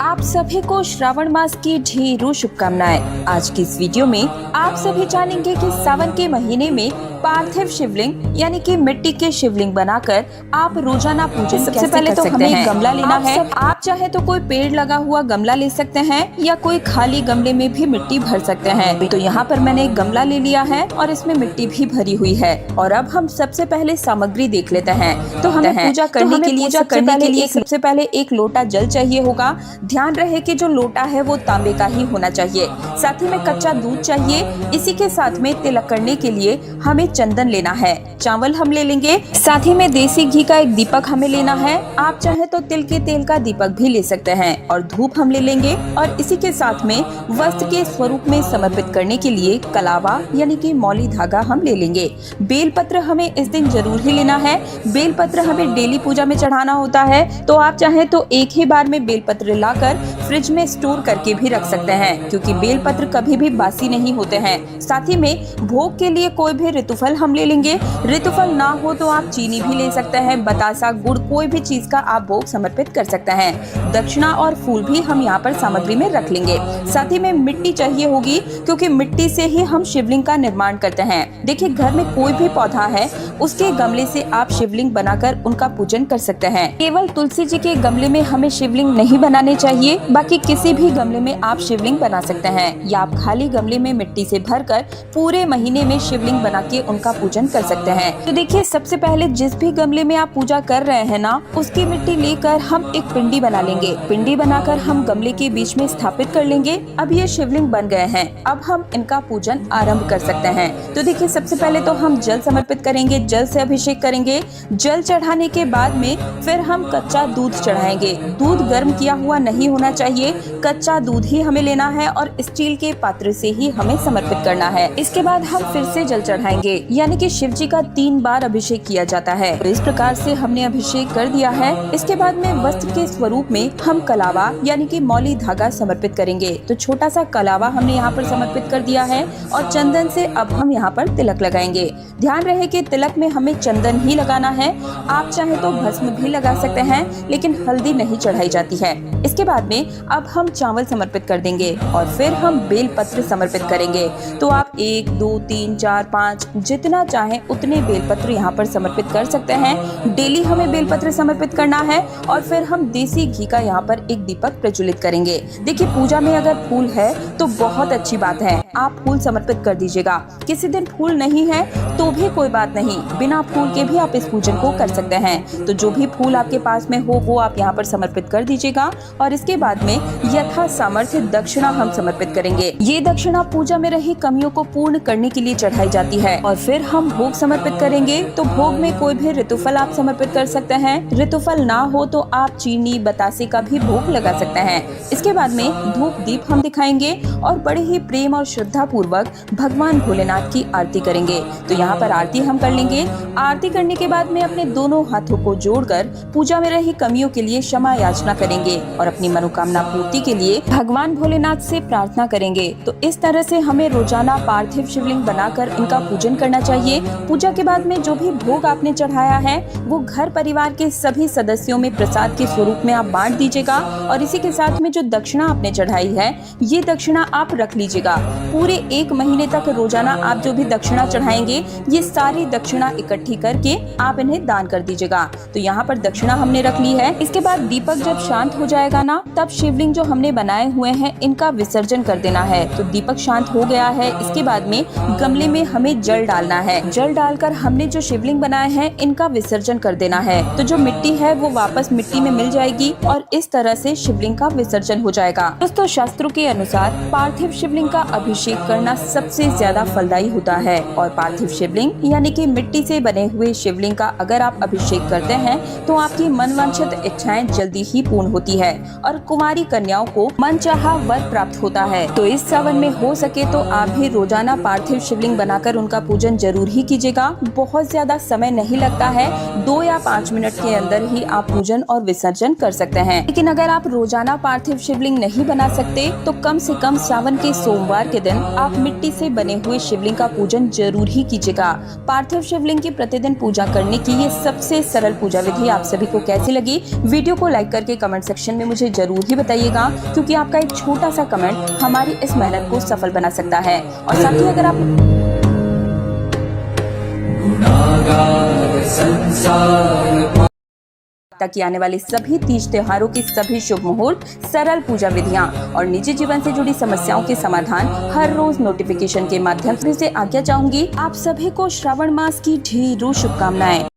आप सभी को श्रावण मास की ढेरों शुभकामनाएं। आज की इस वीडियो में आप सभी जानेंगे कि सावन के महीने में पार्थिव शिवलिंग यानी कि मिट्टी के शिवलिंग बनाकर आप रोजाना पूजन सबसे पहले तो हमें एक गमला लेना है। आप चाहे तो कोई पेड़ लगा हुआ गमला ले सकते हैं या कोई खाली गमले में भी मिट्टी भर सकते हैं। तो यहाँ पर मैंने एक गमला ले लिया है और इसमें मिट्टी भी भरी हुई है। और अब हम सबसे पहले सामग्री देख लेते हैं। तो हमें पूजा करने के लिए सबसे पहले एक लोटा जल चाहिए होगा। ध्यान रहे कि जो लोटा है वो तांबे का ही होना चाहिए। साथ ही में कच्चा दूध चाहिए। इसी के साथ में तिलक करने के लिए हमें चंदन लेना है। चावल हम ले लेंगे। साथ ही में देसी घी का एक दीपक हमें लेना है। आप चाहे तो तिल के तेल का दीपक भी ले सकते हैं। और धूप हम ले लेंगे। और इसी के साथ में वस्त्र के स्वरूप में समर्पित करने के लिए कलावा यानी कि मौली धागा हम ले लेंगे। बेलपत्र हमें इस दिन जरूर ही लेना है। बेलपत्र हमें डेली पूजा में चढ़ाना होता है। तो आप चाहे तो एक ही बार में बेलपत्र लाकर फ्रिज में स्टोर करके भी रख सकते हैं, क्योंकि बेलपत्र कभी भी बासी नहीं होते हैं। साथ ही में भोग के लिए कोई भी ऋतुफल हम ले लेंगे। ऋतुफल ना हो तो आप चीनी भी ले सकते हैं, बतासा, गुड़, कोई भी चीज का आप भोग समर्पित कर सकते हैं। दक्षिणा और फूल भी हम यहाँ पर सामग्री में रख लेंगे। साथ ही में मिट्टी चाहिए होगी, क्योंकि मिट्टी से ही हम शिवलिंग का निर्माण करते हैं। देखिए, घर में कोई भी पौधा है उसके गमले से आप शिवलिंग बनाकर उनका पूजन कर सकते हैं। केवल तुलसी जी के गमले में हमें शिवलिंग नहीं बनाने चाहिए, बाकी किसी भी गमले में आप शिवलिंग बना सकते हैं। या आप खाली गमले में मिट्टी से भरकर पूरे महीने में शिवलिंग बना के उनका पूजन कर सकते हैं। तो देखिए, सबसे पहले जिस भी गमले में आप पूजा कर रहे हैं ना, उसकी मिट्टी लेकर हम एक पिंडी बना लेंगे। पिंडी बनाकर हम गमले के बीच में स्थापित कर लेंगे। अब ये शिवलिंग बन गए हैं। अब हम इनका पूजन आरंभ कर सकते हैं। तो देखिए, सबसे पहले तो हम जल समर्पित करेंगे, जल से अभिषेक करेंगे। जल चढ़ाने के बाद में फिर हम कच्चा दूध चढ़ाएंगे। दूध गर्म किया हुआ नहीं होना चाहिए, कच्चा दूध ही हमें लेना है और स्टील के पात्र से ही हमें समर्पित करना है। इसके बाद हम फिर से जल चढ़ाएंगे, यानी कि शिव जी का 3 बार अभिषेक किया जाता है। तो इस प्रकार से हमने अभिषेक कर दिया है। इसके बाद में वस्त्र के स्वरूप में हम कलावा यानी कि मौली धागा समर्पित करेंगे। तो छोटा सा कलावा हमने यहाँ पर समर्पित कर दिया है और चंदन से अब हम यहाँ पर तिलक लगाएंगे। ध्यान रहे कि तिलक में हमें चंदन ही लगाना है। आप चाहे तो भस्म भी लगा सकते हैं, लेकिन हल्दी नहीं चढ़ाई जाती है। इसके बाद में अब हम चावल समर्पित कर देंगे और फिर हम बेल पत्र समर्पित करेंगे। तो आप 1, 2, 3, 4, 5 जितना चाहें उतने बेलपत्र यहाँ पर समर्पित कर सकते हैं। डेली हमें बेलपत्र समर्पित करना है। और फिर हम देसी घी का यहाँ पर एक दीपक प्रज्वलित करेंगे। देखिए, पूजा में अगर फूल है तो बहुत अच्छी बात है, आप फूल समर्पित कर दीजिएगा। किसी दिन फूल नहीं है तो भी कोई बात नहीं, बिना फूल के भी आप इस पूजन को कर सकते हैं। तो जो भी फूल आपके पास में हो वो आप यहाँ पर समर्पित कर दीजिएगा। और इसके बाद में यथा सामर्थ्य दक्षिणा हम समर्पित करेंगे। ये दक्षिणा पूजा में रही कमियों को पूर्ण करने के लिए चढ़ाई जाती है। और फिर हम भोग समर्पित करेंगे। तो भोग में कोई भी ऋतुफल आप समर्पित कर सकते हैं। ऋतुफल ना हो तो आप चीनी, बतासे का भी भोग लगा सकते हैं। इसके बाद में धूप दीप हम दिखाएंगे और बड़े ही प्रेम और श्रद्धा पूर्वक भगवान भोलेनाथ की आरती करेंगे। तो यहाँ पर आरती हम कर लेंगे। आरती करने के बाद में अपने दोनों हाथों को जोड़कर पूजा में रही कमियों के लिए क्षमा याचना करेंगे और अपनी मनोकामना पूर्ति के लिए भगवान भोलेनाथ से प्रार्थना करेंगे। तो इस तरह से हमें रोजाना पार्थिव शिवलिंग बनाकर इनका पूजन करना चाहिए। पूजा के बाद में जो भी भोग आपने चढ़ाया है वो घर परिवार के सभी सदस्यों में प्रसाद के स्वरूप में आप बांट दीजिएगा। और इसी के साथ में जो दक्षिणा आपने चढ़ाई है ये दक्षिणा आप रख लीजिएगा। पूरे 1 महीने तक रोजाना आप जो भी दक्षिणा चढ़ाएंगे ये सारी दक्षिणा इकट्ठी करके आप इन्हें दान कर दीजिएगा। तो यहाँ पर दक्षिणा हमने रख ली है। इसके बाद दीपक जब शांत हो जाएगा ना, तब शिवलिंग जो हमने बनाए हुए हैं इनका विसर्जन कर देना है। तो दीपक शांत हो गया है। इसके बाद में गमले में हमें जल डालना है। जल डालकर हमने जो शिवलिंग बनाए हैं इनका विसर्जन कर देना है। तो जो मिट्टी है वो वापस मिट्टी में मिल जाएगी और इस तरह से शिवलिंग का विसर्जन हो जाएगा। दोस्तों, शास्त्रों के अनुसार पार्थिव शिवलिंग का अभिषेक करना सबसे ज्यादा फलदायी होता है। और पार्थिव शिवलिंग यानी कि मिट्टी से बने हुए शिवलिंग का अगर आप अभिषेक करते हैं तो आपकी मनवांछित इच्छाएं जल्दी ही पूर्ण होती है और कुमारी कन्याओं को मनचाहा वर प्राप्त होता है। तो इस सावन में हो सके तो आप भी रोजाना पार्थिव शिवलिंग बनाकर उनका पूजन जरूर ही कीजिएगा। बहुत ज्यादा समय नहीं लगता है, 2 या 5 मिनट के अंदर ही आप पूजन और विसर्जन कर सकते हैं। लेकिन अगर आप रोजाना पार्थिव शिवलिंग नहीं बना सकते तो कम से कम सावन के सोमवार के दिन आप मिट्टी से बने हुए शिवलिंग का पूजन जरूर ही कीजिएगा। पार्थिव शिवलिंग की प्रतिदिन पूजा करने की ये सबसे सरल पूजा विधि आप सभी को कैसी लगी, वीडियो को लाइक करके कमेंट सेक्शन में मुझे जरूर ही बताइएगा, क्योंकि आपका एक छोटा सा कमेंट हमारी इस मेहनत को सफल बना सकता है। और साथ ही अगर आप ताकि आने वाले सभी तीज त्योहारों की सभी शुभ मुहूर्त, सरल पूजा विधियां और निजी जीवन से जुड़ी समस्याओं के समाधान हर रोज नोटिफिकेशन के माध्यम से आज्ञा चाहूंगी। आप सभी को श्रावण मास की ढेरों शुभकामनाएं।